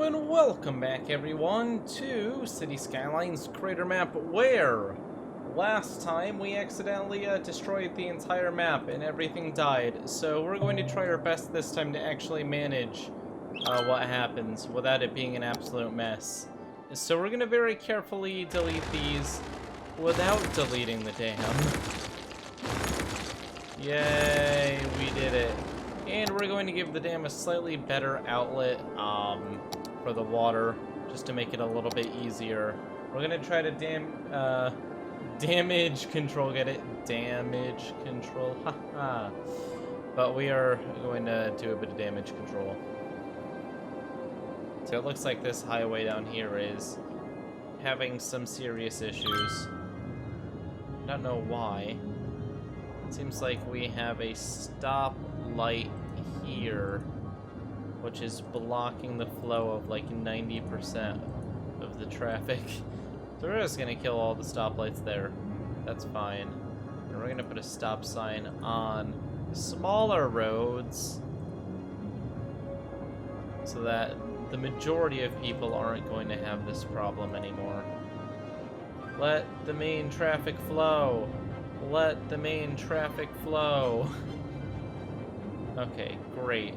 Hello and welcome back everyone to City Skylines crater map, where last time we accidentally destroyed the entire map and everything died. So we're going to try our best this time to actually manage what happens without it being an absolute mess. So we're going to very carefully delete these without deleting the dam. Yay, we did it. And we're going to give the dam a slightly better outlet for the water, just to make it a little bit easier. We're going to try to damage control, get it? Damage control, haha. But we are going to do a bit of damage control. So it looks like this highway down here is having some serious issues. I don't know why. It seems like we have a stop light here, which is blocking the flow of like 90% of the traffic. So we're just gonna kill all the stoplights there. That's fine. And we're gonna put a stop sign on smaller roads so that the majority of people aren't going to have this problem anymore. Let the main traffic flow. Let the main traffic flow. Okay, great.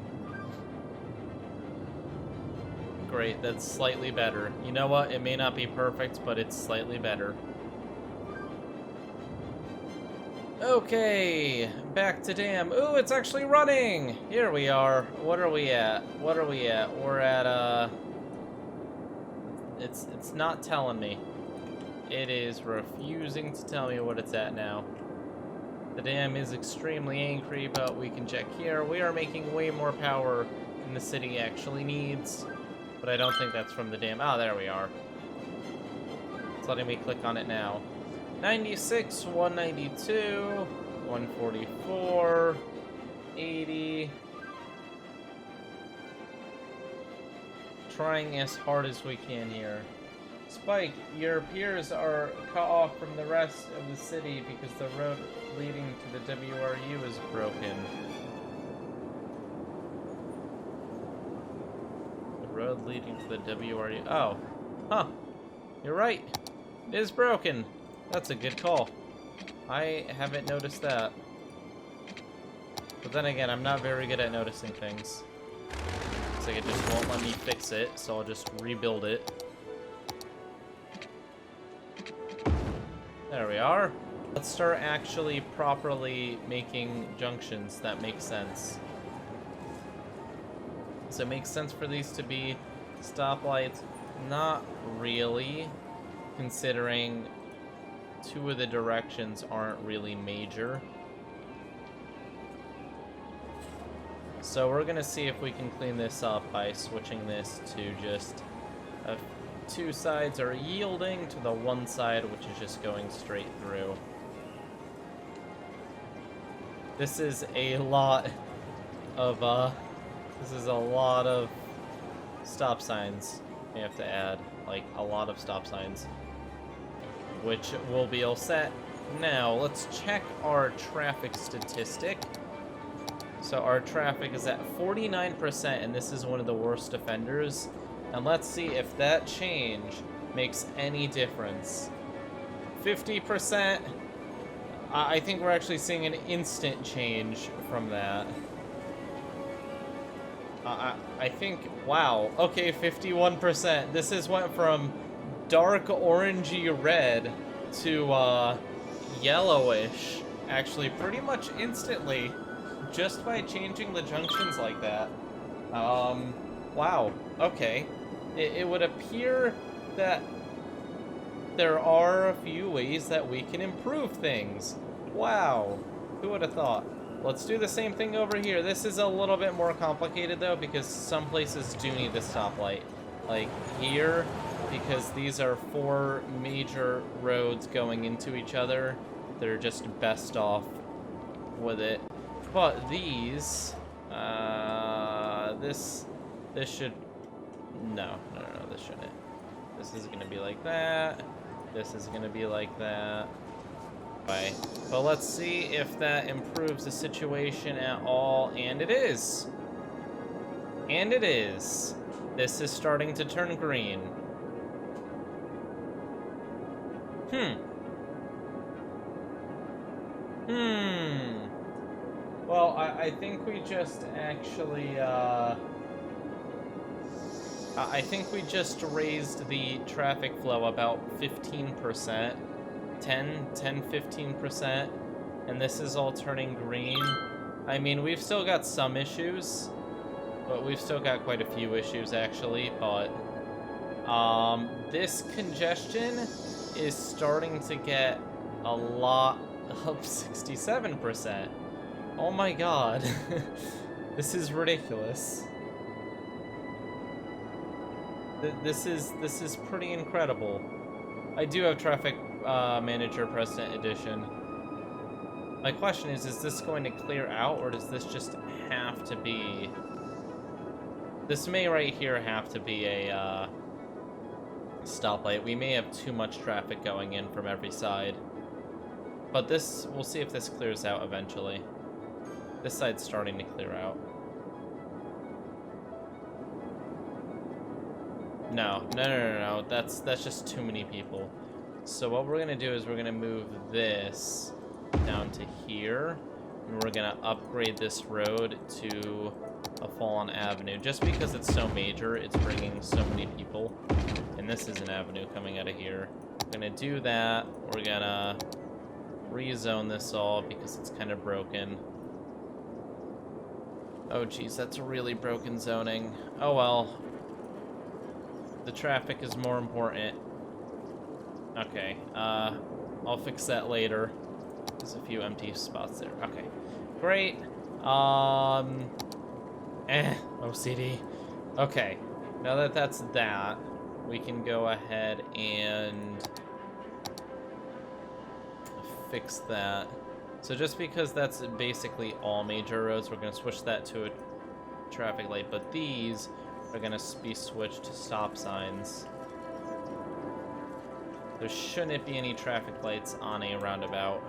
Great, that's slightly better. You know what? It may not be perfect, but it's slightly better. Okay, back to dam. Ooh, it's actually running! Here we are. What are we at? What are we at? We're at, It's not telling me. It is refusing to tell me what it's at now. The dam is extremely angry, but we can check here. We are making way more power than the city actually needs. But I don't think that's from the dam. Oh, there we are. It's letting me click on it now. 96, 192, 144, 80. Trying as hard as we can here. Spike, your peers are cut off from the rest of the city because the road leading to the WRU is broken. The road leading to the WRU. Oh. Huh. You're right. It is broken. That's a good call. I haven't noticed that. But then again, I'm not very good at noticing things. Looks like it just won't let me fix it, so I'll just rebuild it. There we are. Let's start actually properly making junctions that make sense. Does it make sense for these to be stoplights? Not really, considering two of the directions aren't really major. So we're gonna see if we can clean this up by switching this to just a two sides are yielding to the one side, which is just going straight through. This is a lot of stop signs we have to add, like a lot of stop signs, which will be all set. Now let's check our traffic statistic. So our traffic is at 49%, and this is one of the worst offenders. And let's see if that change makes any difference. 50%. I think we're actually seeing an instant change from that. I think, wow. Okay, 51%. This has went from dark orangey red to yellowish, actually pretty much instantly, just by changing the junctions like that. Wow, okay. It would appear that there are a few ways that we can improve things. Wow, who would have thought? Let's do the same thing over here. This is a little bit more complicated though, because some places do need the stoplight. Like here, because these are four major roads going into each other, they're just best off with it. But these, this should, no, this shouldn't. This is gonna be like that. This is gonna be like that. Right. But let's see if that improves the situation at all, and it is. And it is. This is starting to turn green. Well, I think we just actually, I think we just raised the traffic flow about 15%. 15%. And this is all turning green. I mean, we've still got some issues. But we've still got quite a few issues, actually. But, this congestion is starting to get a lot of 67%. Oh my god. This is ridiculous. This is pretty incredible. I do have Traffic Manager President Edition. My question is this going to clear out, or does this just have to be... This may right here have to be a stoplight. We may have too much traffic going in from every side. But this, we'll see if this clears out eventually. This side's starting to clear out. No. That's just too many people. So what we're gonna do is we're gonna move this down to here, and we're gonna upgrade this road to a full-on avenue. Just because it's so major, it's bringing so many people. And this is an avenue coming out of here. We're gonna do that. We're gonna rezone this all because it's kind of broken. Oh geez, that's really broken zoning. Oh well. The traffic is more important. Okay, I'll fix that later. There's a few empty spots there. Okay, great. OCD. Okay, now that that's that, we can go ahead and fix that. So just because that's basically all major roads, we're going to switch that to a traffic light, but these are going to be switched to stop signs. There shouldn't be any traffic lights on a roundabout.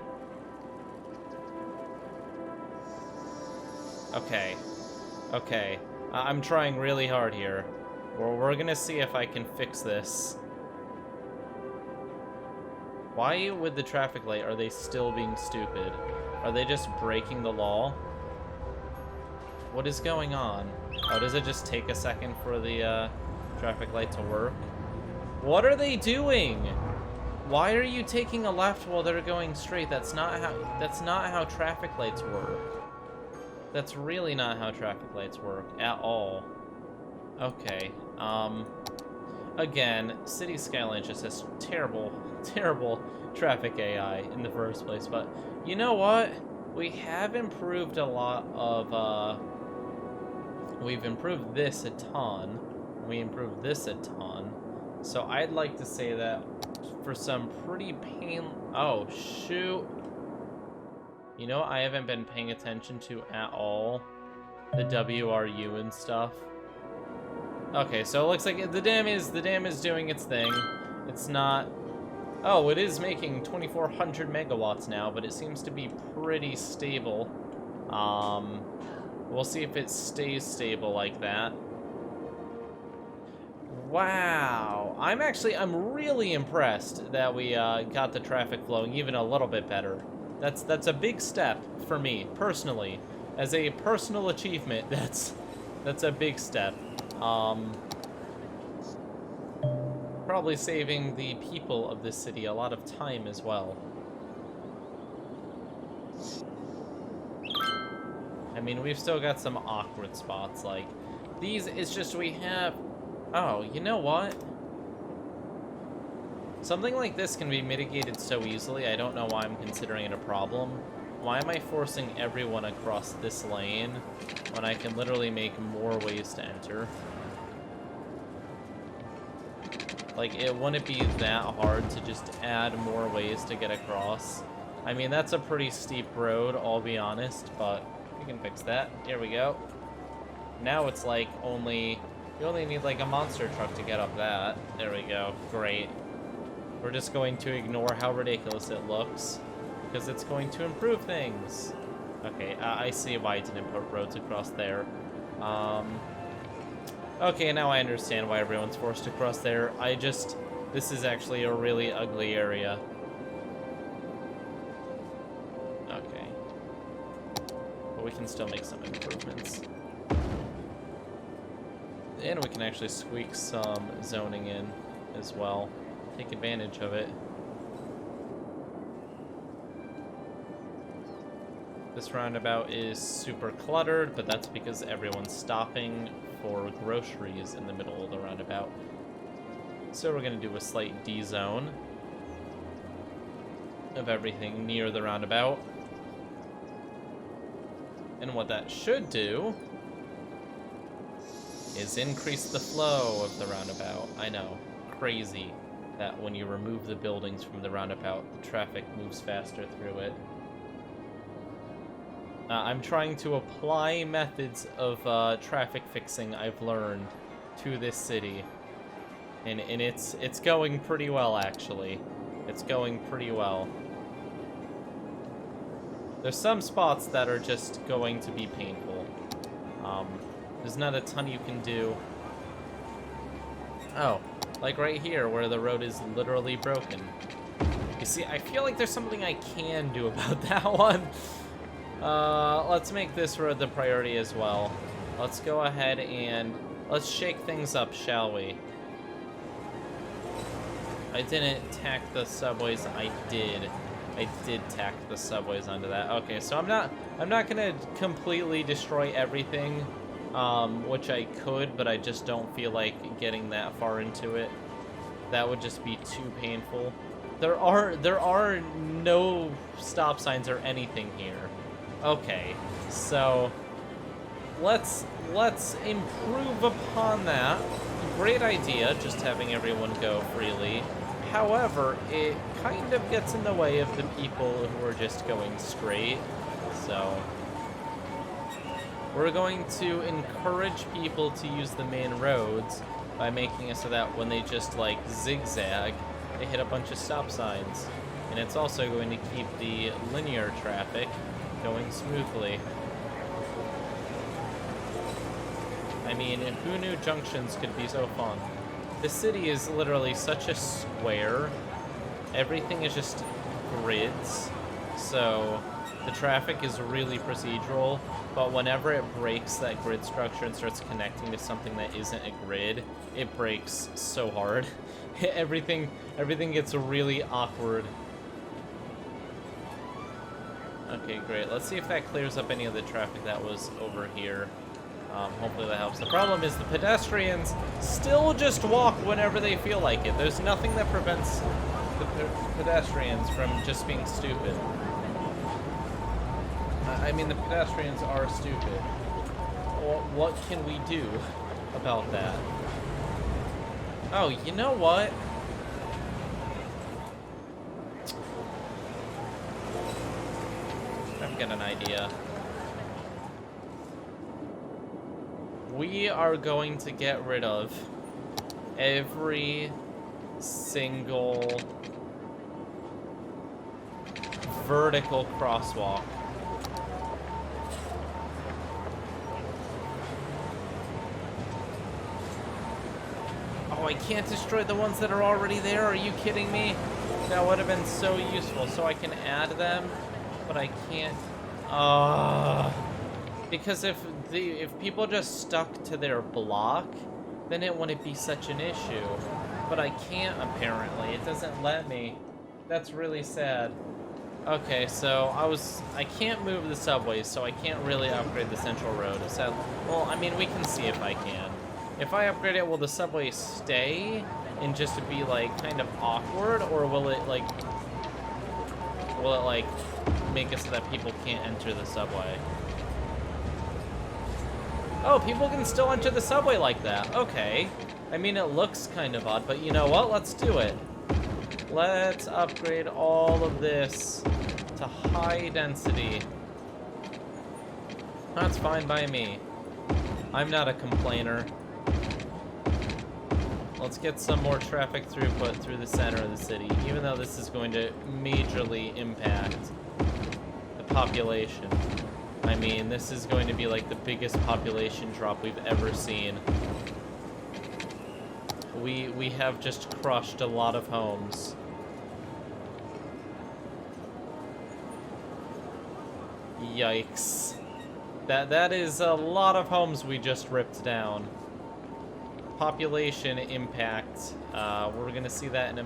Okay. I'm trying really hard here. We're going to see if I can fix this. Why with the traffic light are they still being stupid? Are they just breaking the law? What is going on? Oh, does it just take a second for the traffic light to work? What are they doing? Why are you taking a left while they're going straight? That's not how traffic lights work. That's really not how traffic lights work at all. Okay. Again, City Skylines just has terrible traffic AI in the first place, but you know what? We have improved a lot of, we've improved this a ton. We improved this a ton. So I'd like to say that for some pretty oh, shoot. You know what I haven't been paying attention to at all? The WRU and stuff. Okay, so it looks like the dam is doing its thing. It's not... Oh, it is making 2,400 megawatts now, but it seems to be pretty stable. We'll see if it stays stable like that. Wow. I'm really impressed that we got the traffic flowing even a little bit better. That's a big step for me, personally. As a personal achievement, that's a big step. Probably saving the people of this city a lot of time as well. I mean, we've still got some awkward spots, like these. It's just we have... Oh, you know what? Something like this can be mitigated so easily. I don't know why I'm considering it a problem. Why am I forcing everyone across this lane when I can literally make more ways to enter? Like, it wouldn't be that hard to just add more ways to get across. I mean, that's a pretty steep road, I'll be honest, but we can fix that. Here we go. Now it's like you only need like a monster truck to get up that. There we go. Great. We're just going to ignore how ridiculous it looks, because it's going to improve things. Okay, I see why I didn't put roads across there. Okay, now I understand why everyone's forced to cross there. This is actually a really ugly area. Okay. But we can still make some improvements. And we can actually squeak some zoning in as well. Take advantage of it. This roundabout is super cluttered, but that's because everyone's stopping for groceries in the middle of the roundabout. So we're going to do a slight D-zone of everything near the roundabout. And what that should do is increase the flow of the roundabout. I know, crazy that when you remove the buildings from the roundabout, the traffic moves faster through it. I'm trying to apply methods of traffic fixing I've learned to this city. And it's going pretty well, actually. It's going pretty well. There's some spots that are just going to be painful. There's not a ton you can do. Oh, like right here where the road is literally broken. You see, I feel like there's something I can do about that one. Let's make this road the priority as well. Let's go ahead and let's shake things up, shall we? I didn't tack the subways. I did tack the subways onto that. Okay, so I'm not gonna completely destroy everything, which I could, but I just don't feel like getting that far into it. That would just be too painful. There are no stop signs or anything here. Okay, so let's improve upon that. Great idea, just having everyone go freely. However, it kind of gets in the way of the people who are just going straight. So we're going to encourage people to use the main roads by making it so that when they just like zigzag, they hit a bunch of stop signs. And it's also going to keep the linear traffic going smoothly. I mean, who knew junctions could be so fun? The city is literally such a square. Everything is just grids. So the traffic is really procedural, but whenever it breaks that grid structure and starts connecting to something that isn't a grid, it breaks so hard. Everything gets really awkward. Okay, great. Let's see if that clears up any of the traffic that was over here. Hopefully that helps. The problem is the pedestrians still just walk whenever they feel like it. There's nothing that prevents the pedestrians from just being stupid. I mean, the pedestrians are stupid. What can we do about that? Oh, you know what? I've got an idea. We are going to get rid of every single vertical crosswalk. Oh, I can't destroy the ones that are already there. Are you kidding me? That would have been so useful. So I can add them, but I can't. Because if people just stuck to their block, then it wouldn't be such an issue. But I can't, apparently. It doesn't let me. That's really sad. Okay, so I can't move the subways, so I can't really upgrade the central road. So, well, I mean, we can see if I can. If I upgrade it, will the subway stay and just be like kind of awkward, or will it like make it so that people can't enter the subway? Oh, people can still enter the subway like that. Okay. I mean, it looks kind of odd, but you know what? Let's do it. Let's upgrade all of this to high density. That's fine by me. I'm not a complainer. Let's get some more traffic throughput through the center of the city, even though this is going to majorly impact the population. I mean, this is going to be like the biggest population drop we've ever seen. we have just crushed a lot of homes. Yikes. That is a lot of homes we just ripped down. Population impact. We're gonna see that in a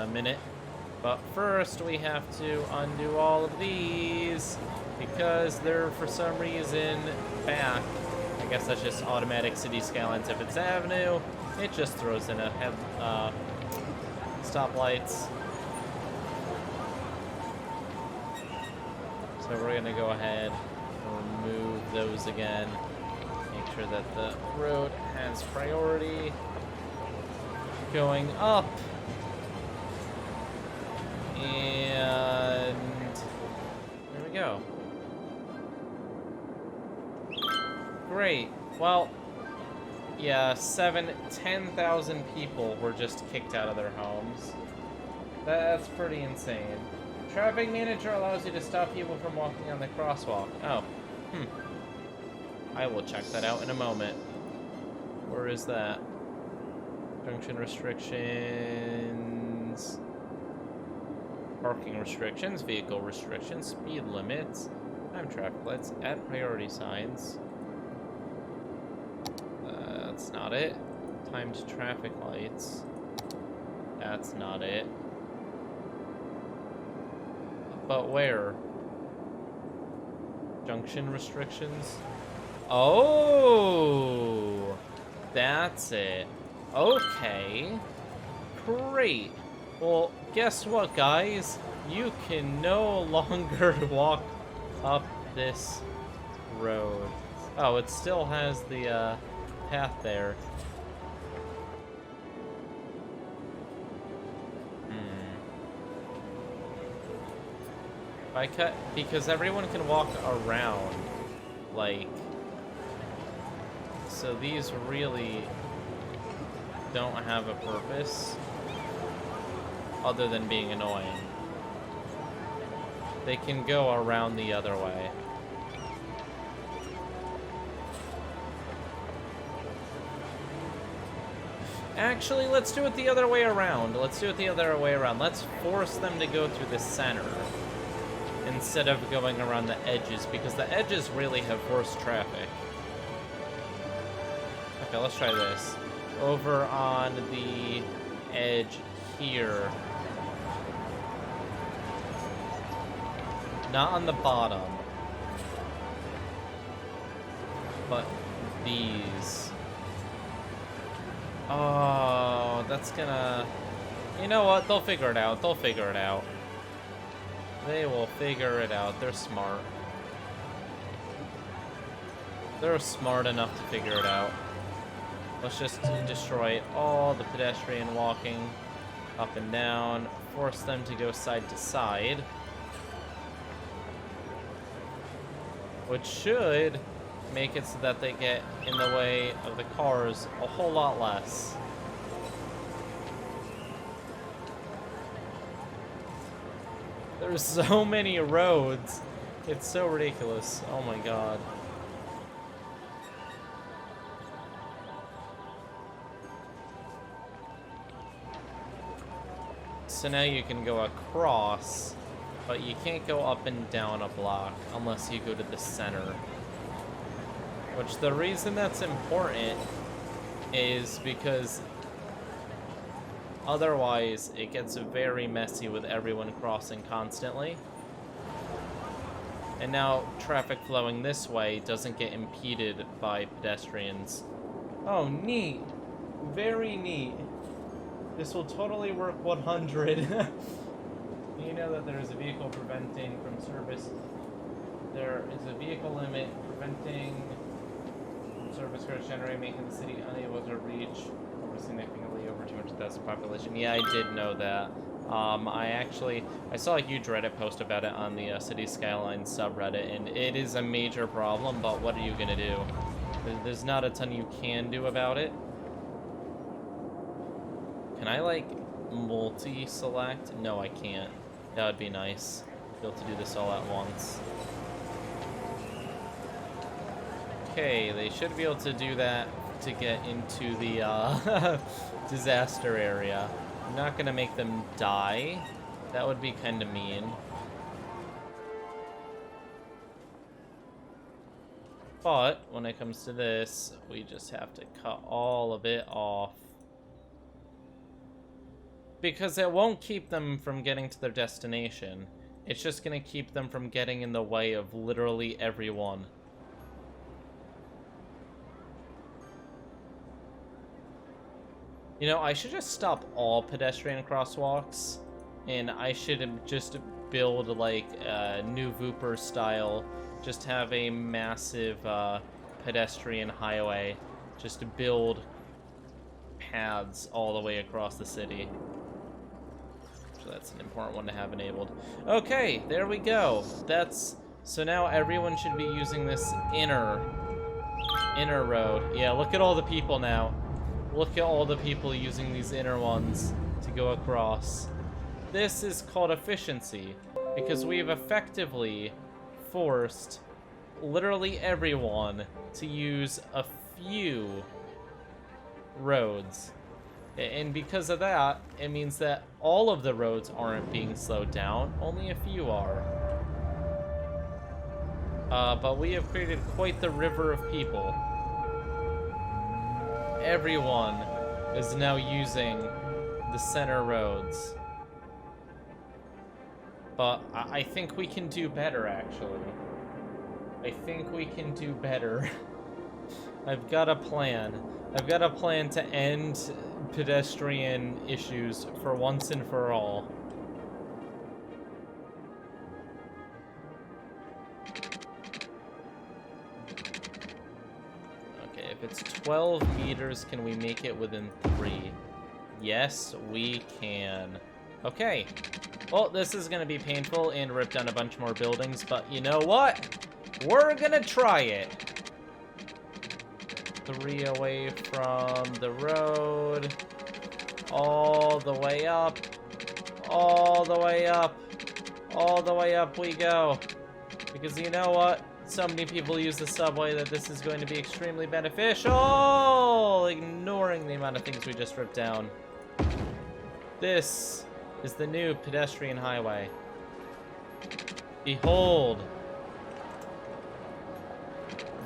minute. But first, we have to undo all of these because they're, for some reason, back. I guess that's just automatic city skylines. If it's avenue, it just throws in a stoplights. So we're gonna go ahead and remove those again. Make sure that the road has priority. Going up. And there we go. Great. Well, yeah, 10,000 people were just kicked out of their homes. That's pretty insane. Traffic manager allows you to stop people from walking on the crosswalk. Oh, I will check that out in a moment. Where is that? Junction restrictions. Parking restrictions, vehicle restrictions, speed limits, time traffic lights, add priority signs. That's not it. Timed traffic lights. That's not it. But where? Junction restrictions? Oh! That's it. Okay. Great. Well, guess what, guys? You can no longer walk up this road. Oh, it still has the path there. If I cut, because everyone can walk around, like, so these really don't have a purpose other than being annoying. They can go around the other way. Actually, let's do it the other way around. Let's do it the other way around. Let's force them to go through the center instead of going around the edges, because the edges really have worse traffic. Okay, let's try this. Over on the edge here. Not on the bottom. But these. Oh, that's gonna... You know what? They'll figure it out. They'll figure it out. They will figure it out. They're smart. They're smart enough to figure it out. Let's just destroy all the pedestrian walking up and down. Force them to go side to side. Which should make it so that they get in the way of the cars a whole lot less. There's so many roads. It's so ridiculous. Oh my god. So now you can go across, but you can't go up and down a block unless you go to the center. Which the reason that's important is because otherwise it gets very messy with everyone crossing constantly. And now traffic flowing this way doesn't get impeded by pedestrians. Oh, neat. Very neat. This will totally work 100. You know that there is a vehicle preventing from service. There is a vehicle limit preventing service cars generating, making the city unable to reach significantly over 200,000 population. Yeah, I did know that. I saw a huge Reddit post about it on the City Skylines subreddit, and it is a major problem, but what are you gonna do? There's not a ton you can do about it. Can I, like, multi-select? No, I can't. That would be nice. Be able to do this all at once. Okay, they should be able to do that to get into the disaster area. I'm not gonna make them die. That would be kind of mean. But when it comes to this, we just have to cut all of it off. Because it won't keep them from getting to their destination. It's just gonna keep them from getting in the way of literally everyone. You know, I should just stop all pedestrian crosswalks, and I should just build, like, a new Vooper style, just have a massive pedestrian highway, just to build paths all the way across the city. So that's an important one to have enabled. Okay, there we go. So now everyone should be using this inner road. Yeah, look at all the people now. Look at all the people using these inner ones to go across. This is called efficiency, because we've effectively forced literally everyone to use a few roads. And because of that, it means that all of the roads aren't being slowed down, only a few are. But we have created quite the river of people. Everyone is now using the center roads. But I think we can do better, actually. I think we can do better. I've got a plan. I've got a plan to end pedestrian issues for once and for all. Okay, if it's 12 meters, can we make it within 3? Yes, we can. Okay. Well, this is gonna be painful and rip down a bunch more buildings, but you know what? We're gonna try it. 3 away from the road. All the way up. All the way up. All the way up we go. Because you know what? So many people use the subway that this is going to be extremely beneficial. Ignoring the amount of things we just ripped down. This is the new pedestrian highway. Behold.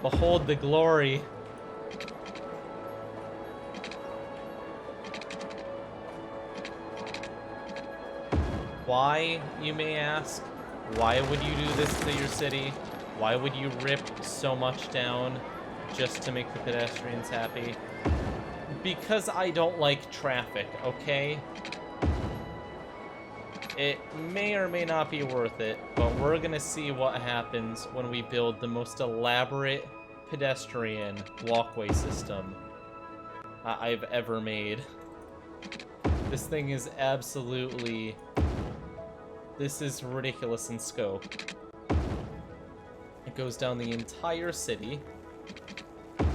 Behold the glory. Why, you may ask? Why would you do this to your city? Why would you rip so much down just to make the pedestrians happy? Because I don't like traffic, okay? It may or may not be worth it, but we're gonna see what happens when we build the most elaborate pedestrian walkway system I've ever made. This thing is absolutely... This is ridiculous in scope. It goes down the entire city.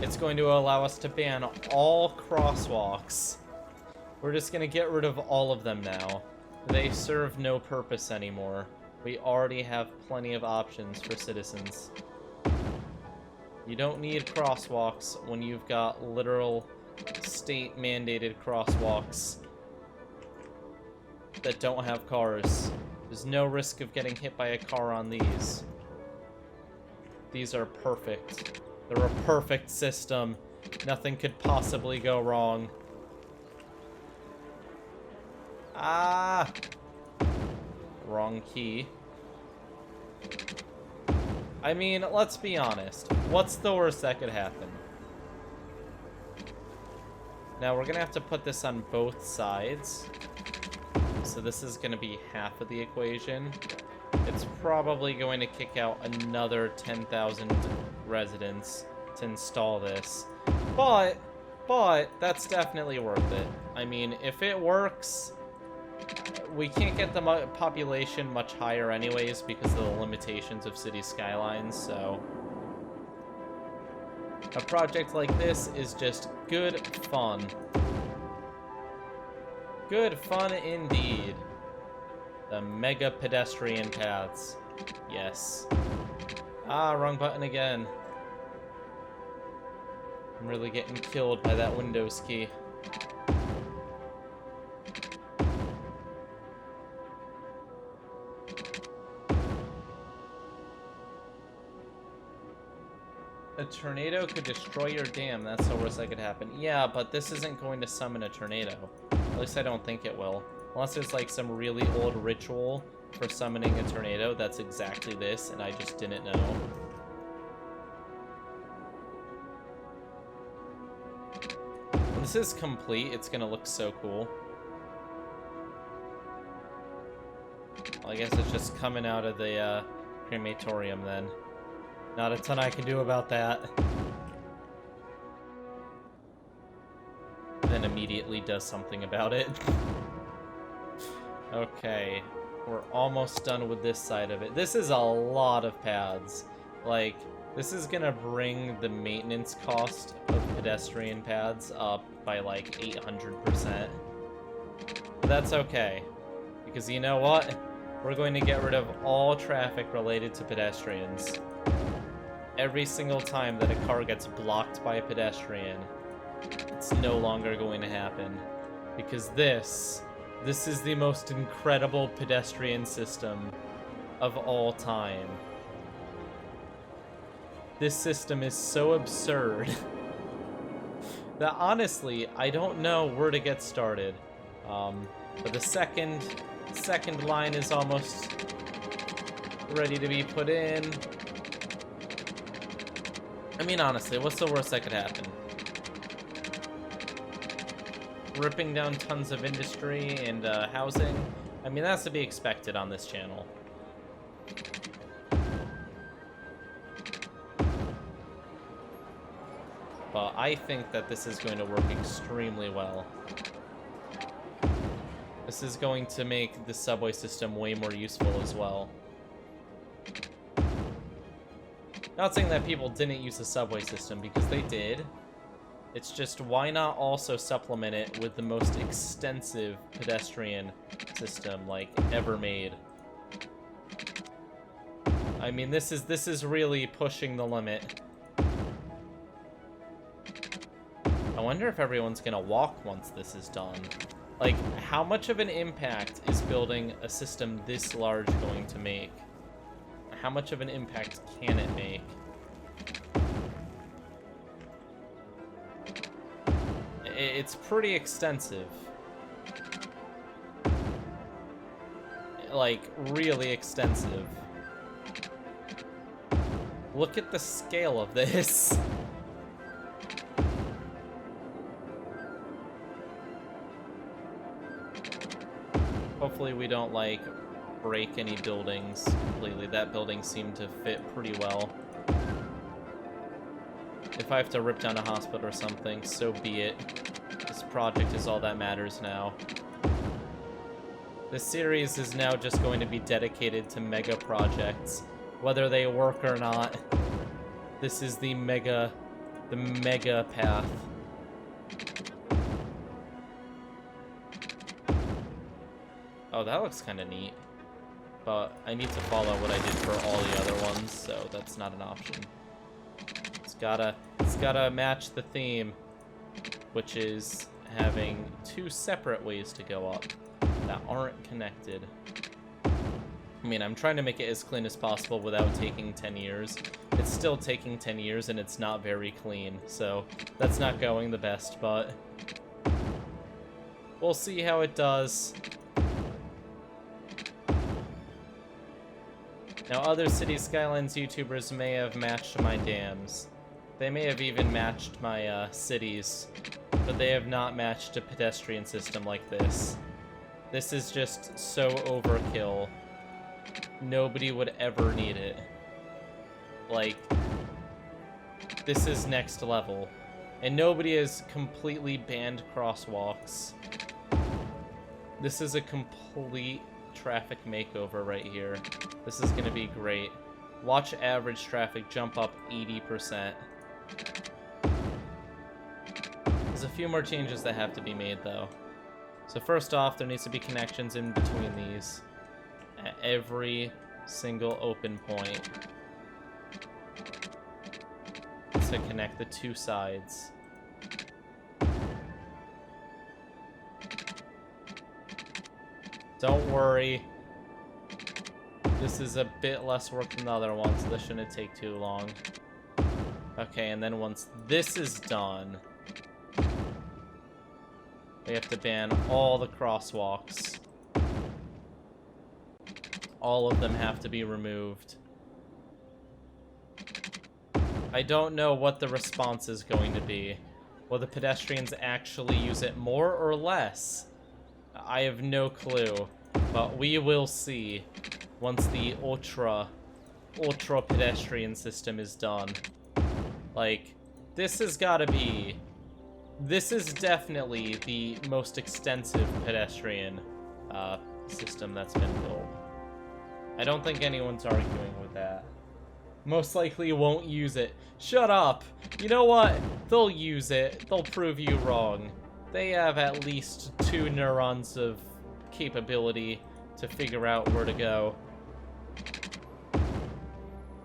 It's going to allow us to ban all crosswalks. We're just gonna get rid of all of them now. They serve no purpose anymore. We already have plenty of options for citizens. You don't need crosswalks when you've got literal state-mandated crosswalks that don't have cars. There's no risk of getting hit by a car on these. These are perfect. They're a perfect system. Nothing could possibly go wrong. Ah! Wrong key. I mean, let's be honest. What's the worst that could happen? Now, we're gonna have to put this on both sides. So this is gonna be half of the equation. It's probably going to kick out another 10,000 residents to install this. But that's definitely worth it. I mean, if it works, we can't get the population much higher anyways because of the limitations of city skylines, so... A project like this is just good fun. Good fun indeed. The mega pedestrian paths. Yes. Ah, wrong button again. I'm really getting killed by that Windows key. A tornado could destroy your dam. That's the worst that could happen. Yeah, but this isn't going to summon a tornado. At least I don't think it will. Unless there's like some really old ritual for summoning a tornado that's exactly this, and I just didn't know. When this is complete, it's gonna look so cool. Well, I guess it's just coming out of the crematorium then. Not a ton I can do about that. Then immediately does something about it. Okay, we're almost done with this side of it. This is a lot of paths. Like, this is gonna bring the maintenance cost of pedestrian paths up by like 800%. But that's okay, because you know what? We're going to get rid of all traffic related to pedestrians. Every single time that a car gets blocked by a pedestrian, it's no longer going to happen. Because this is the most incredible pedestrian system of all time. This system is so absurd that honestly, I don't know where to get started. But the second line is almost ready to be put in. I mean, honestly, what's the worst that could happen? Ripping down tons of industry and housing? I mean, that's to be expected on this channel. But I think that this is going to work extremely well. This is going to make the subway system way more useful as well. Not saying that people didn't use the subway system, because they did. It's just, why not also supplement it with the most extensive pedestrian system, like, ever made? I mean, this is really pushing the limit. I wonder if everyone's gonna walk once this is done. Like, how much of an impact is building a system this large going to make? How much of an impact can it make? It's pretty extensive. Like, really extensive. Look at the scale of this. Hopefully we don't, like, break any buildings completely. That building seemed to fit pretty well. If I have to rip down a hospital or something, so be it. This project is all that matters now. This series is now just going to be dedicated to mega projects, whether they work or not. This is the mega path. Oh, that looks kind of neat. But I need to follow what I did for all the other ones, so that's not an option. It's gotta match the theme, which is having two separate ways to go up that aren't connected. I mean, I'm trying to make it as clean as possible without taking 10 years. It's still taking 10 years and it's not very clean, so that's not going the best, but we'll see how it does. Now, other City Skylines YouTubers may have matched my dams. They may have even matched my cities, but they have not matched a pedestrian system like this. This is just so overkill. Nobody would ever need it. Like, this is next level. And nobody has completely banned crosswalks. This is a complete traffic makeover right here. This is gonna be great. Watch average traffic jump up 80%. There's a few more changes that have to be made though. So first off, there needs to be connections in between these at every single open point. to connect the two sides. Don't worry. This is a bit less work than the other one, so this shouldn't take too long. Okay, and then once this is done, we have to ban all the crosswalks. All of them have to be removed. I don't know what the response is going to be. Will the pedestrians actually use it more or less? I have no clue, but we will see once the ultra pedestrian system is done. Like, this is definitely the most extensive pedestrian system that's been built. I don't think anyone's arguing with that. Most likely won't use it. Shut up! You know what? They'll use it. They'll prove you wrong. They have at least 2 neurons of capability to figure out where to go.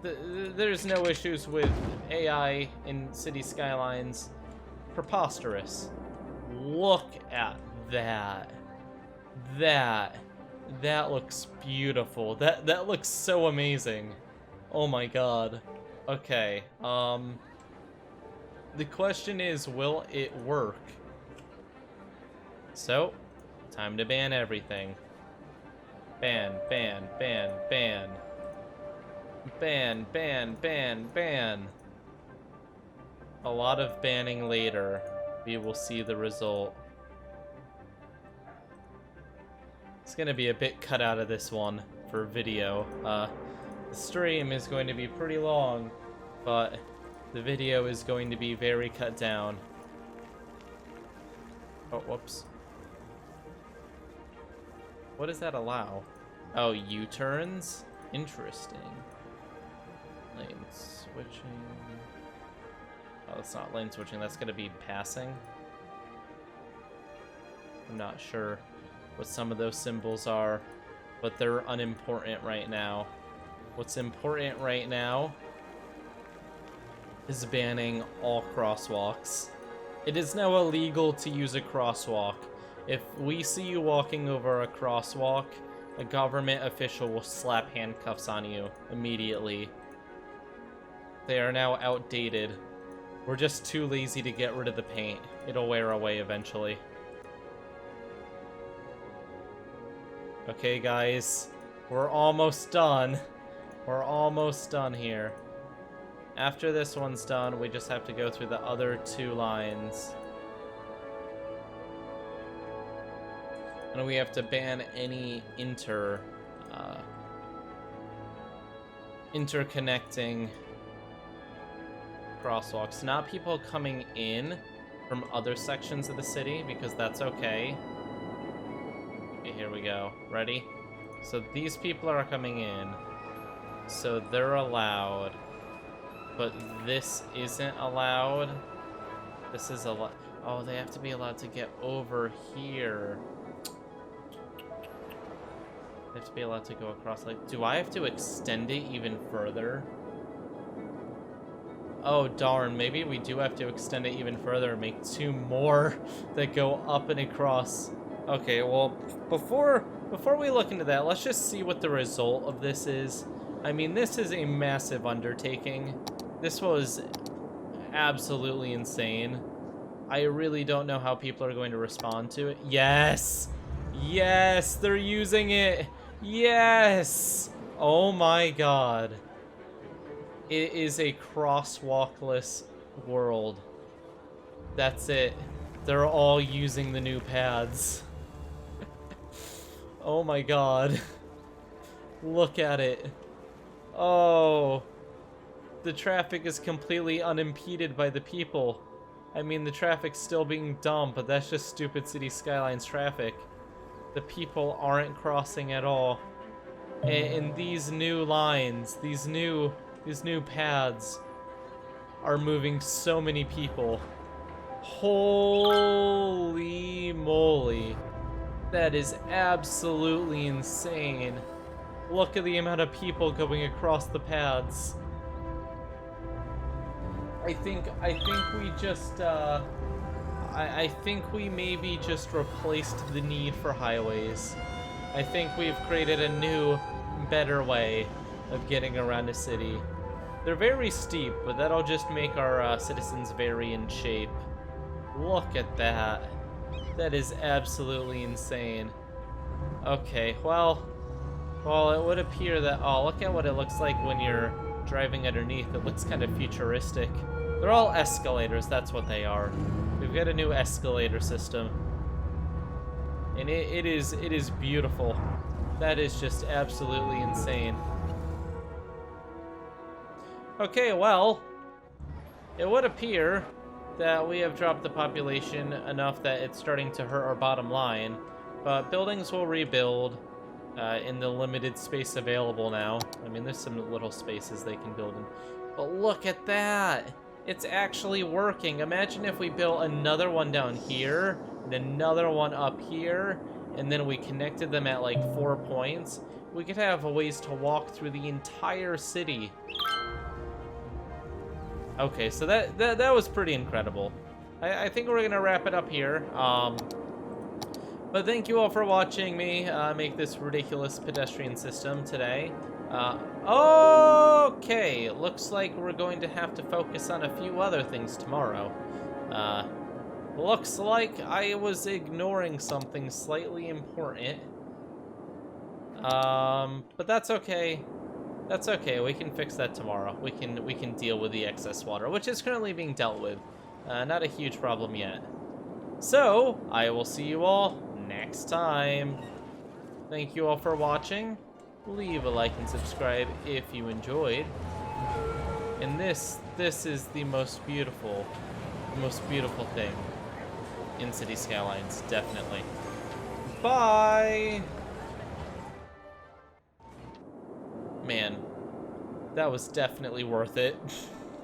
There's no issues with AI in City Skylines. Preposterous. Look at that. That looks beautiful. That looks so amazing. Oh my god. Okay, the question is, will it work? So, time to ban everything. Ban, ban, ban, ban. Ban, ban, ban, ban. A lot of banning later. We will see the result. It's gonna be a bit cut out of this one for video. The stream is going to be pretty long, but the video is going to be very cut down. Oh, whoops. What does that allow? Oh, U-turns? Interesting. Lane switching. Oh, it's not lane switching, that's gonna be passing. I'm not sure what some of those symbols are, but they're unimportant right now. What's important right now is banning all crosswalks. It is now illegal to use a crosswalk. If we see you walking over a crosswalk, a government official will slap handcuffs on you immediately. They are now outdated. We're just too lazy to get rid of the paint. It'll wear away eventually. Okay, guys. We're almost done. We're almost done here. After this one's done, we just have to go through the other 2 lines. And we have to ban any interconnecting crosswalks. Not people coming in from other sections of the city, because that's okay. Okay, here we go. Ready? So these people are coming in. So they're allowed. But this isn't allowed. This is allowed. Oh, they have to be allowed to get over here. They have to be allowed to go across. Like, do I have to extend it even further? Oh, darn. Maybe we do have to extend it even further and make 2 more that go up and across. Okay, well, before we look into that, let's just see what the result of this is. I mean, this is a massive undertaking. This was absolutely insane. I really don't know how people are going to respond to it. Yes! Yes! They're using it! Yes! Oh my god. It is a crosswalkless world. That's it. They're all using the new pads. Oh my god. Look at it. Oh. The traffic is completely unimpeded by the people. I mean, the traffic's still being dumb, but that's just stupid City Skylines traffic. The people aren't crossing at all. And these new lines, these new paths are moving so many people. Holy moly. That is absolutely insane. Look at the amount of people going across the paths. I think we just, I think we maybe just replaced the need for highways. I think we've created a new, better way of getting around a city. They're very steep, but that'll just make our citizens very in shape. Look at that. That is absolutely insane. Okay, well, it would appear that, oh, look at what it looks like when you're driving underneath. It looks kind of futuristic. They're all escalators, that's what they are. We've got a new escalator system. And it is beautiful. That is just absolutely insane. Okay, well, it would appear that we have dropped the population enough that it's starting to hurt our bottom line, but buildings will rebuild in the limited space available now. I mean, there's some little spaces they can build in. But look at that! It's actually working. Imagine if we built another one down here, and another one up here, and then we connected them at like 4 points. We could have ways to walk through the entire city. Okay, so that was pretty incredible. I think we're gonna wrap it up here. But thank you all for watching me make this ridiculous pedestrian system today. Okay, looks like we're going to have to focus on a few other things tomorrow. Looks like I was ignoring something slightly important. But that's okay. That's okay, we can fix that tomorrow. We can deal with the excess water, which is currently being dealt with. Not a huge problem yet. So, I will see you all next time. Thank you all for watching. Leave a like and subscribe if you enjoyed. And this is the most beautiful thing in City Skylines, definitely. Bye! Man, that was definitely worth it.